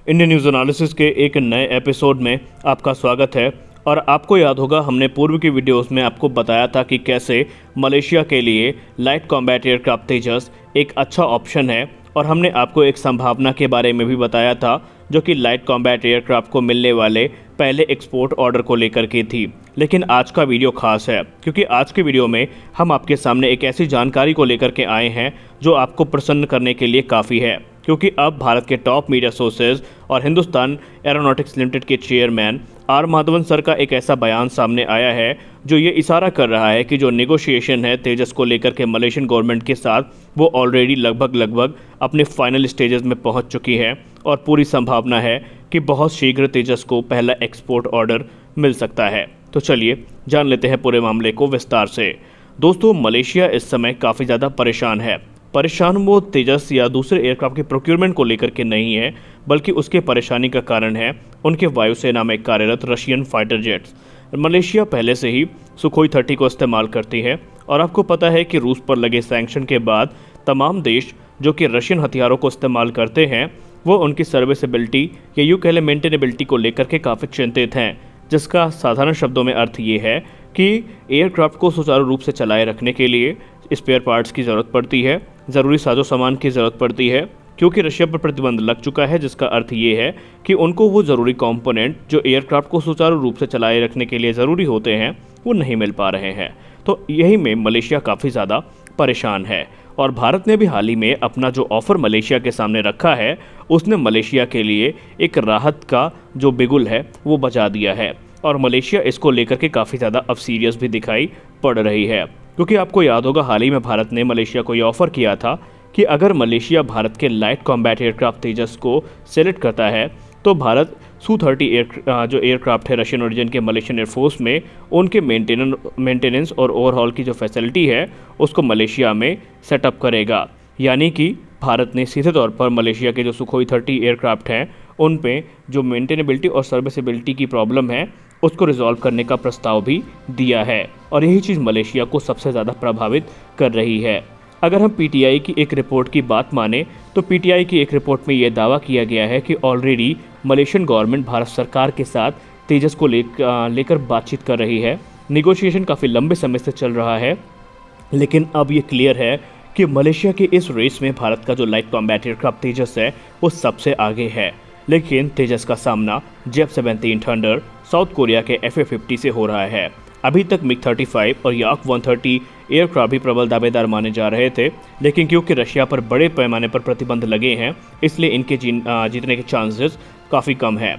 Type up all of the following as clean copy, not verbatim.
Indian news analysis के एक नए एपिसोड में आपका स्वागत है। और आपको याद होगा, हमने पूर्व की वीडियोस में आपको बताया था कि कैसे मलेशिया के लिए लाइट कॉम्बैट एयरक्राफ्ट तेजस एक अच्छा ऑप्शन है। और हमने आपको एक संभावना के बारे में भी बताया था, जो कि लाइट कॉम्बैट एयरक्राफ्ट को मिलने वाले पहले एक्सपोर्ट ऑर्डर को लेकर के थी। लेकिन आज का वीडियो खास है, क्योंकि आज के वीडियो में हम आपके सामने एक ऐसी जानकारी को लेकर के आए हैं जो आपको प्रसन्न करने के लिए काफ़ी है। क्योंकि अब भारत के टॉप मीडिया सोर्सेज और हिंदुस्तान एरोनॉटिक्स लिमिटेड के चेयरमैन आर माधवन सर का एक ऐसा बयान सामने आया है जो ये इशारा कर रहा है कि जो नेगोशिएशन है तेजस को लेकर के मलेशियन गवर्नमेंट के साथ, वो ऑलरेडी लगभग अपने फाइनल स्टेजेस में पहुंच चुकी है। और पूरी संभावना है कि बहुत शीघ्र तेजस को पहला एक्सपोर्ट ऑर्डर मिल सकता है। तो चलिए जान लेते हैं पूरे मामले को विस्तार से। दोस्तों, मलेशिया इस समय काफ़ी ज़्यादा परेशान वो तेजस या दूसरे एयरक्राफ्ट के प्रोक्योरमेंट को लेकर के नहीं है, बल्कि उसके परेशानी का कारण है उनके वायुसेना में कार्यरत रशियन फाइटर जेट्स। मलेशिया पहले से ही सुखोई 30 को इस्तेमाल करती है, और आपको पता है कि रूस पर लगे सैंक्शन के बाद तमाम देश जो कि रशियन हथियारों को इस्तेमाल करते हैं, वो उनकी सर्विसेबिलिटी या यूँ कह लें मेंटेनेबिलिटी को लेकर के काफ़ी चिंतित हैं। जिसका साधारण शब्दों में अर्थ ये है कि एयरक्राफ्ट को सुचारू रूप से चलाए रखने के लिए स्पेयर पार्ट्स की ज़रूरत पड़ती है, ज़रूरी साजो सामान की ज़रूरत पड़ती है, क्योंकि रशिया पर प्रतिबंध लग चुका है। जिसका अर्थ ये है कि उनको वो ज़रूरी कंपोनेंट जो एयरक्राफ्ट को सुचारू रूप से चलाए रखने के लिए ज़रूरी होते हैं, वो नहीं मिल पा रहे हैं। तो यही में मलेशिया काफ़ी ज़्यादा परेशान है। और भारत ने भी हाल ही में अपना जो ऑफ़र मलेशिया के सामने रखा है, उसने मलेशिया के लिए एक राहत का जो बिगुल है वो बजा दिया है। और मलेशिया इसको लेकर के काफ़ी ज़्यादा अब सीरियस भी दिखाई पड़ रही है। क्योंकि आपको याद होगा, हाल ही में भारत ने मलेशिया को ये ऑफ़र किया था कि अगर मलेशिया भारत के लाइट कॉम्बैट एयरक्राफ्ट तेजस को सेलेक्ट करता है, तो भारत सू-30 जो एयरक्राफ्ट है रशियन ओरिजिन के मलेशियन एयरफोर्स में, उनके मेंटेनेंस और ओवरहॉल की जो फैसिलिटी है उसको मलेशिया में सेटअप करेगा। यानी कि भारत ने सीधे तौर पर मलेशिया के जो सुखोई 30 एयरक्राफ्ट हैं उन पे जो मेंटेनेबिलिटी और सर्विसेबिलिटी की प्रॉब्लम है उसको रिजॉल्व करने का प्रस्ताव भी दिया है। और यही चीज़ मलेशिया को सबसे ज़्यादा प्रभावित कर रही है। अगर हम पीटीआई की एक रिपोर्ट की बात माने, तो पीटीआई की एक रिपोर्ट में ये दावा किया गया है कि ऑलरेडी मलेशियन गवर्नमेंट भारत सरकार के साथ तेजस को लेकर बातचीत कर रही है। निगोशिएशन काफ़ी लंबे समय से चल रहा है, लेकिन अब ये क्लियर है कि मलेशिया के इस रेस में भारत का जो लाइट कॉम्बैट एयरक्राफ्ट तेजस है वो सबसे आगे है। लेकिन तेजस का सामना जेफ-17 थंडर साउथ कोरिया के FA-50 से हो रहा है। अभी तक MiG-35 और याक-130 एयरक्राफ्ट भी प्रबल दावेदार माने जा रहे थे, लेकिन क्योंकि रशिया पर बड़े पैमाने पर प्रतिबंध लगे हैं, इसलिए इनके जीतने के चांसेस काफ़ी कम है।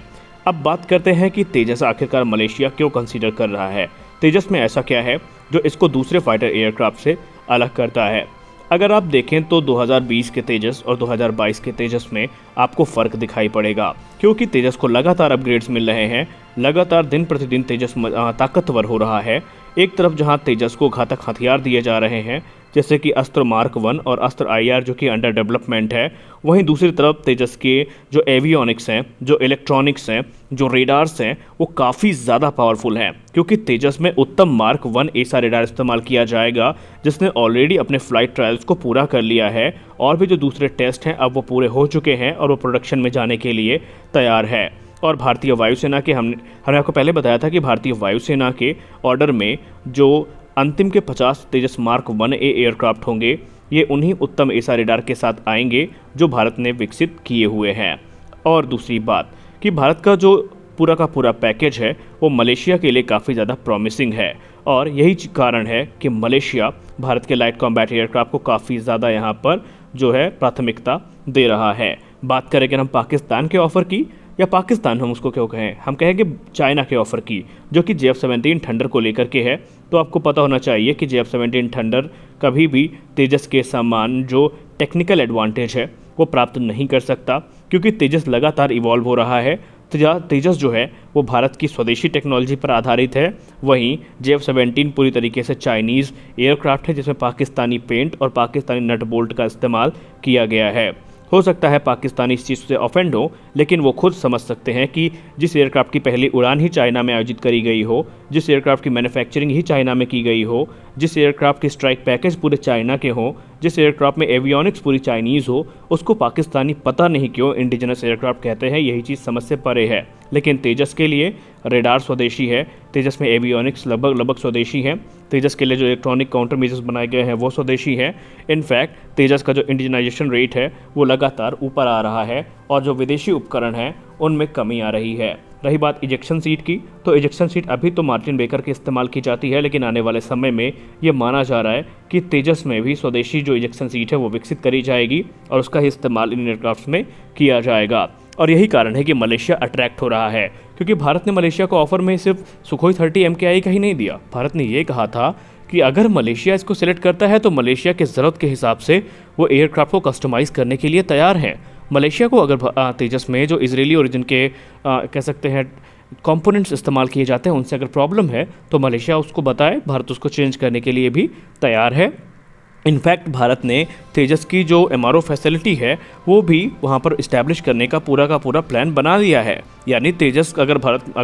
अब बात करते हैं कि तेजस आखिरकार मलेशिया क्यों कंसीडर कर रहा है। तेजस में ऐसा क्या है जो इसको दूसरे फाइटर एयरक्राफ्ट से अलग करता है। अगर आप देखें तो 2020 के तेजस और 2022 के तेजस में आपको फ़र्क दिखाई पड़ेगा, क्योंकि तेजस को लगातार अपग्रेड्स मिल रहे हैं। लगातार दिन प्रतिदिन तेजस ताकतवर हो रहा है। एक तरफ जहां तेजस को घातक हथियार दिए जा रहे हैं, जैसे कि अस्त्र मार्क 1 और अस्त्र IR जो कि अंडर डेवलपमेंट है, वहीं दूसरी तरफ तेजस के जो एवियोनिक्स हैं, जो इलेक्ट्रॉनिक्स हैं, जो रेडार्स हैं, वो काफ़ी ज़्यादा पावरफुल हैं। क्योंकि तेजस में उत्तम मार्क 1 ऐसा रेडार इस्तेमाल किया जाएगा जिसने ऑलरेडी अपने फ्लाइट ट्रायल्स को पूरा कर लिया है, और भी जो दूसरे टेस्ट हैं अब वो पूरे हो चुके हैं और वो प्रोडक्शन में जाने के लिए तैयार है। और भारतीय वायुसेना के हमने आपको पहले बताया था कि भारतीय वायुसेना के ऑर्डर में जो अंतिम के 50 तेजस मार्क 1A एयरक्राफ्ट होंगे, ये उन्हीं उत्तम ऐसा रेडार के साथ आएंगे जो भारत ने विकसित किए हुए हैं। और दूसरी बात कि भारत का जो पूरा का पूरा पैकेज है वो मलेशिया के लिए काफ़ी ज़्यादा प्रॉमिसिंग है। और यही कारण है कि मलेशिया भारत के लाइट कॉम्बैट एयरक्राफ्ट को काफ़ी ज़्यादा यहाँ पर जो है प्राथमिकता दे रहा है। बात करें अगर हम पाकिस्तान के ऑफ़र की, या पाकिस्तान हम उसको क्यों कहें, हम कहेंगे चाइना के ऑफ़र की, जो कि जेफ-17 थंडर को लेकर के है। तो आपको पता होना चाहिए कि जेफ-17 थंडर कभी भी तेजस के समान जो टेक्निकल एडवांटेज है वो प्राप्त नहीं कर सकता, क्योंकि तेजस लगातार इवॉल्व हो रहा है। तेजस जो है वो भारत की स्वदेशी टेक्नोलॉजी पर आधारित है, वहीं जेफ-17 पूरी तरीके से चाइनीज़ एयरक्राफ्ट है, जिसमें पाकिस्तानी पेंट और पाकिस्तानी नट बोल्ट का इस्तेमाल किया गया है। हो सकता है पाकिस्तानी इस चीज़ से ऑफेंड हो, लेकिन वो खुद समझ सकते हैं कि जिस एयरक्राफ्ट की पहली उड़ान ही चाइना में आयोजित करी गई हो, जिस एयरक्राफ्ट की मैन्युफैक्चरिंग ही चाइना में की गई हो, जिस एयरक्राफ्ट के स्ट्राइक पैकेज पूरे चाइना के हों, जिस एयरक्राफ्ट में एवियोनिक्स पूरी चाइनीज़ हो, उसको पाकिस्तानी पता नहीं क्यों इंडिजिनस एयरक्राफ्ट कहते हैं। यही चीज़ समझ से परे है। लेकिन तेजस के लिए रेडार स्वदेशी है, तेजस में एवियोनिक्स लगभग स्वदेशी है, तेजस के लिए जो इलेक्ट्रॉनिक काउंटर मेजर्स बनाए गए हैं वो स्वदेशी है। इनफैक्ट तेजस का जो इंडिजनाइजेशन रेट है वो लगातार ऊपर आ रहा है और जो विदेशी उपकरण हैं उनमें कमी आ रही है। रही बात इजेक्शन सीट की, तो इजेक्शन सीट अभी तो मार्टिन बेकर के इस्तेमाल की जाती है, लेकिन आने वाले समय में ये माना जा रहा है कि तेजस में भी स्वदेशी जो इजेक्शन सीट है वो विकसित करी जाएगी और उसका ही इस्तेमाल इन एयरक्राफ्ट में किया जाएगा। और यही कारण है कि मलेशिया अट्रैक्ट हो रहा है, क्योंकि भारत ने मलेशिया को ऑफर में सिर्फ सुखोई 30 MKI का ही नहीं दिया। भारत ने ये कहा था कि अगर मलेशिया इसको सिलेक्ट करता है तो मलेशिया के ज़रूरत के हिसाब से वो एयरक्राफ्ट को कस्टमाइज़ करने के लिए तैयार हैं। मलेशिया को अगर तेजस में जो इजरायली ओरिजिन के कह सकते हैं कंपोनेंट्स इस्तेमाल किए जाते हैं उनसे अगर प्रॉब्लम है तो मलेशिया उसको बताए, भारत उसको चेंज करने के लिए भी तैयार है। इनफैक्ट भारत ने तेजस की जो MRO फैसिलिटी है वो भी वहाँ पर इस्टेब्लिश करने का पूरा प्लान बना लिया है। यानी तेजस अगर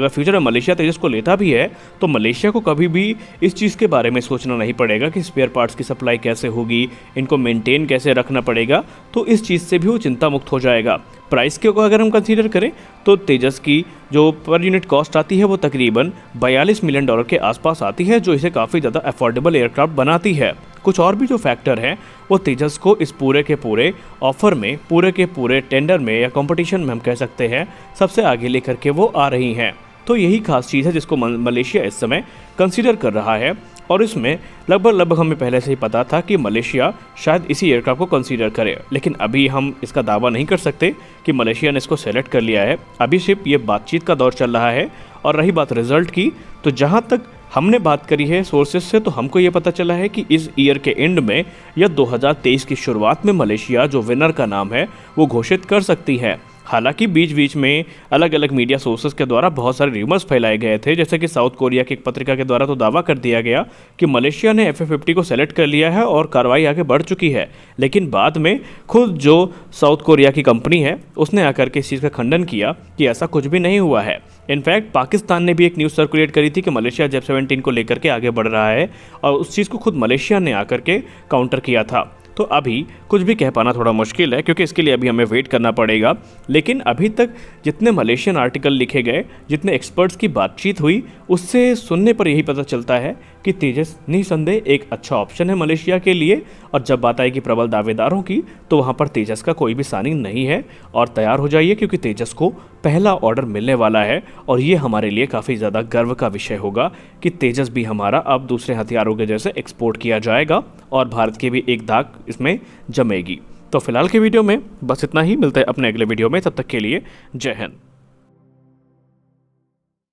फ्यूचर में मलेशिया तेजस को लेता भी है तो मलेशिया को कभी भी इस चीज़ के बारे में सोचना नहीं पड़ेगा कि स्पेयर पार्ट्स की सप्लाई कैसे होगी, इनको मेंटेन कैसे रखना पड़ेगा, तो इस चीज़ से भी वो चिंता मुक्त हो जाएगा। प्राइस के को अगर हम कंसीडर करें तो तेजस की जो पर यूनिट कॉस्ट आती है वो तकरीबन $42 मिलियन के आसपास आती है, जो इसे काफ़ी ज़्यादा अफोर्डेबल एयरक्राफ्ट बनाती है। कुछ और भी जो फैक्टर हैं वो तेजस को इस पूरे के पूरे ऑफर में, पूरे के पूरे टेंडर में या कंपटीशन में हम कह सकते हैं सबसे आगे लेकर के वो आ रही हैं। तो यही खास चीज़ है जिसको मलेशिया इस समय कंसीडर कर रहा है और इसमें लगभग हमें पहले से ही पता था कि मलेशिया शायद इसी एयरक्राफ्ट को कंसीडर करे, लेकिन अभी हम इसका दावा नहीं कर सकते कि मलेशिया ने इसको सेलेक्ट कर लिया है। अभी सिर्फ ये बातचीत का दौर चल रहा है। और रही बात रिजल्ट की, तो जहाँ तक हमने बात करी है सोर्सेज से, तो हमको ये पता चला है कि इस ईयर के एंड में या 2023 की शुरुआत में मलेशिया जो विनर का नाम है वो घोषित कर सकती है। हालांकि बीच बीच में अलग अलग मीडिया सोर्सेज के द्वारा बहुत सारे र्यूमर्स फैलाए गए थे, जैसे कि साउथ कोरिया की एक पत्रिका के द्वारा तो दावा कर दिया गया कि मलेशिया ने FA-50 को सेलेक्ट कर लिया है और कार्रवाई आगे बढ़ चुकी है। लेकिन बाद में खुद जो साउथ कोरिया की कंपनी है उसने आकर के इस चीज़ का खंडन किया कि ऐसा कुछ भी नहीं हुआ है। इनफैक्ट पाकिस्तान ने भी एक न्यूज़ सर्कुलेट करी थी कि मलेशिया जेफ 17 को लेकर के आगे बढ़ रहा है और उस चीज़ को खुद मलेशिया ने आकर के काउंटर किया था। तो अभी कुछ भी कह पाना थोड़ा मुश्किल है, क्योंकि इसके लिए अभी हमें वेट करना पड़ेगा। लेकिन अभी तक जितने मलेशियन आर्टिकल लिखे गए, जितने एक्सपर्ट्स की बातचीत हुई, उससे सुनने पर यही पता चलता है कि तेजस निसंदेह एक अच्छा ऑप्शन है मलेशिया के लिए। और जब बात आएगी प्रबल दावेदारों की, तो वहाँ पर तेजस का कोई भी सानी नहीं है। और तैयार हो जाइए, क्योंकि तेजस को पहला ऑर्डर मिलने वाला है और ये हमारे लिए काफ़ी ज़्यादा गर्व का विषय होगा कि तेजस भी हमारा अब दूसरे हथियारों के जैसे एक्सपोर्ट किया जाएगा और भारत की भी एक दाग इसमें जमेगी। तो फिलहाल के वीडियो में बस इतना ही। मिलते हैं अपने अगले वीडियो में, तब तक के लिए जय हिंद।